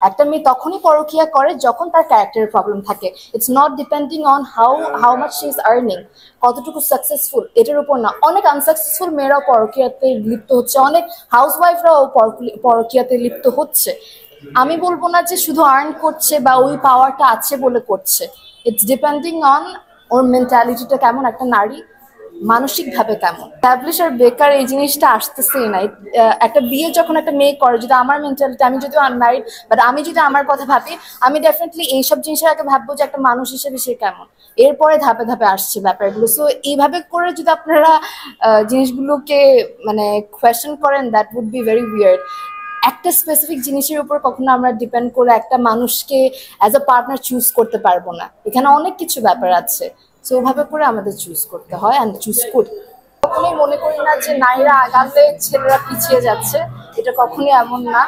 একটা মেয়ে তখনই পরকীয়া করে যখন তার ক্যারেক্টারের প্রবলেম থাকে। It's not depending on how much she is earning, কতটুকু সাকসেসফুল এটার উপর না। অনেক আনসাকসেসফুল মেয়েরাও পরকীয়াতে লিপ্ত হচ্ছে, অনেক হাউসওয়াইফরাও পরকীয়াতে লিপ্ত হচ্ছে। আমি বলবো না যে শুধু আর্ন করছে বা ওই পাওয়ারটা আছে বলে করছে। ইটস ডিপেন্ডিং অন ওর মেন্টালিটিটা কেমন, একটা নারী মানসিকভাবে কেমন। স্ট্যাবলিশ আর বেকার এই জিনিসটা আসতেছেই না। একটা বিয়ে যখন একটা মেয়ে করে, যদি আমার মেন্টালিটি, আমি যদি আনম্যারিড, বাট আমি যদি আমার কথা ভাবি, আমি ডেফিনেটলি এইসব জিনিসের আগে ভাববো যে একটা মানুষ হিসেবে সে কেমন, এরপরে ধাপে ধাপে আসছে ব্যাপারগুলো। সো এইভাবে করে যদি আপনারা জিনিসগুলোকে মানে কোয়েশ্চেন করেন, that would be very weird. একটা স্পেসিফিক জিনিসের উপর কখনো আমরা ডিপেন্ড করে একটা মানুষকে অ্যাজ আ পার্টনার চুজ করতে পারবো না। এখানে অনেক কিছু ব্যাপার আছে, তো ওভাবে করে আমাদের চুজ করতে হয়, অ্যান্ড চুজ করি। কখনোই মনে করি না যে নারীরা আগালে ছেলেরা পিছিয়ে যাচ্ছে, এটা কখনোই এমন না।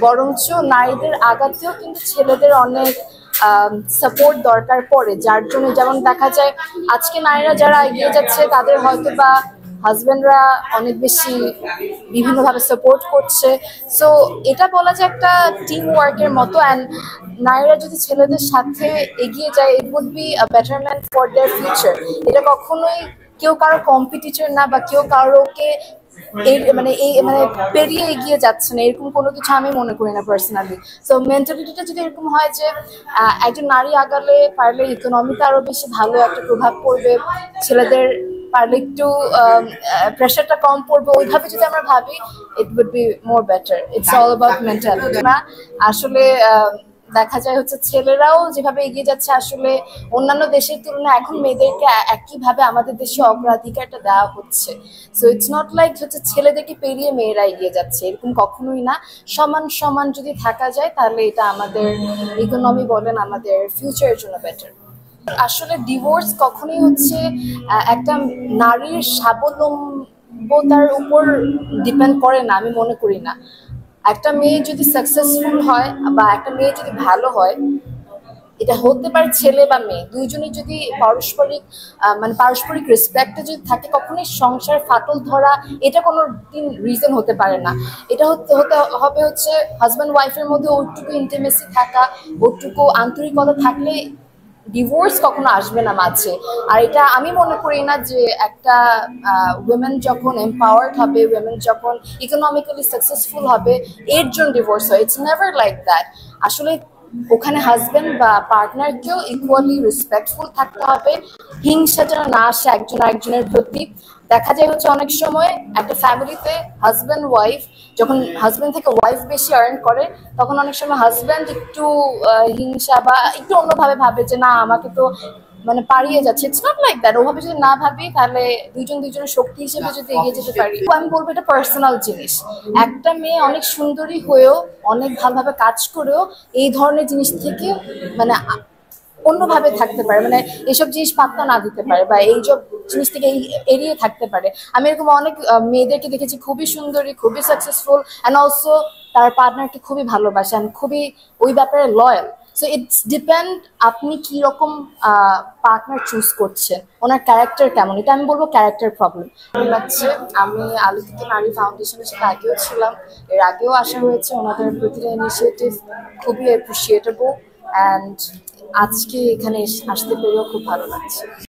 বরঞ্চ নারীদের আগাতেও কিন্তু ছেলেদের অনেক সাপোর্ট দরকার পড়ে, যার জন্য যেমন দেখা যায় আজকে নারীরা যারা এগিয়ে যাচ্ছে তাদের হয়তো বা হাজবেন্ডরা অনেক বেশি বিভিন্নভাবে সাপোর্ট করছে। সো এটা বলা যায় একটা টিম ওয়ার্কের মতো, অ্যান্ড নারীরা যদি ছেলেদের সাথে এগিয়ে যায়, it would be a betterment for their future. এটা কখনোই কেউ কারো কম্পিটিটর না, বা কেউ কারোকে এই পেরিয়ে এগিয়ে যাচ্ছে না, এরকম কোনো কিছু আমি মনে করি না পার্সোনালি। সো মেন্টালিটিটা যদি এরকম হয় যে একজন নারী আগালে পারলে ইকোনমিতে আরো বেশি ভালো একটা প্রভাব পড়বে, ছেলেদের পারলে একটু প্রেশারটা কম পড়বে, ওইভাবে যদি আমরা ভাবি, it would be more better. It's all about mentality না। আসলে দেখা যায় হচ্ছে ছেলেরাও যেভাবে এগিয়ে যাচ্ছে, আসলে অন্যান্য দেশের তুলনায় এখন মেয়েদেরকে একইভাবে আমাদের দেশে অগ্রাধিকারটা দেওয়া হচ্ছে। সো ইটস নট লাইক হচ্ছে ছেলেদেরকে পেরিয়ে মেয়েরা এগিয়ে যাচ্ছে, এরকম কখনোই না। সমান সমান যদি থাকা যায়, তাহলে এটা আমাদের ইকোনমি বলেন, আমাদের ফিউচারের জন্য বেটার। আসলে ডিভোর্স কখনোই হচ্ছে একটা নারীর স্বাবলম্বতার উপর ডিপেন্ড করে না, আমি মনে করি না। একটা মেয়ে যদি সাকসেসফুল হয় বা একটা মেয়ে যদি ভালো হয়, এটা হতে পারে ছেলে বা মেয়ে, দুইজনই যদি পারস্পরিক রেসপেক্টে যদি থাকে, কখনোই সংসার ফাটল ধরা এটা কোনো দিন রিজন হতে পারে না। এটা হতে হবে হচ্ছে হাজব্যান্ড ওয়াইফের মধ্যে ওইটুকু ইন্টিমেসি থাকা, ওইটুকু আন্তরিকতা থাকলে ডিভোর্স কখনো আসবে না মাঝে। আর এটা আমি মনে করি না যে একটা উইমেন যখন এম্পাওয়ার্ড হবে, উইমেন যখন ইকোনমিক্যালি সাকসেসফুল হবে, এর জন্য ডিভোর্স হয়। It's never like that. আসলে ওখানে হাজবেন্ড বা পার্টনারকেও ইকুয়ালি রেসপেক্টফুল থাকতে হবে, হিংসা যেন না আসে একজন আরেকজনের প্রতি। দেখা যায় হচ্ছে অনেক সময় একটা ফ্যামিলিতে হাজব্যান্ড ওয়াইফ, যখন হাজব্যান্ড থেকে ওয়াইফ বেশি আর্ন করে, তখন অনেক সময় হাজব্যান্ড একটু হিংসা বা একটু অন্যভাবে ভাবে যে না, আমাকে তো পারিয়ে যাচ্ছে। It's not like that. ওভাবে যদি না ভাবি, তাহলে দুজনের শক্তি হিসেবে যদি এগিয়ে যেতে পারি। আমি বলবো এটা পার্সোনাল জিনিস। একটা মেয়ে অনেক সুন্দরী হয়েও, অনেক ভালোভাবে কাজ করেও এই ধরনের জিনিস থেকে মানে অন্যভাবে থাকতে পারে, এইসব জিনিস পাত্তা না দিতে পারে, বা এইসব জিনিস থেকে এড়িয়ে থাকতে পারে। আমি এরকম অনেক মেয়েদেরকে দেখেছি, খুবই সুন্দরী, খুবই সাকসেসফুল, অ্যান্ড অলসো তার পার্টনারকে খুবই ভালোবাসেন, খুবই ওই ব্যাপারে লয়াল। সো ইটস ডিপেন্ড আপনি কি রকম পার্টনার চুজ করছেন, ওনার ক্যারেক্টার কেমন। এটা আমি বলবো ক্যারেক্টার প্রবলেম লাগছে। আমি আলোকিত নারী ফাউন্ডেশনের সাথে আগেও ছিলাম, এর আগেও আসা হয়েছে। ওনাদের প্রতিটা ইনিশিয়েটিভ খুবই অ্যাপ্রিসিয়েটেবল, অ্যান্ড আজকে এখানে আসতে পেরেও খুব ভালো লাগছে।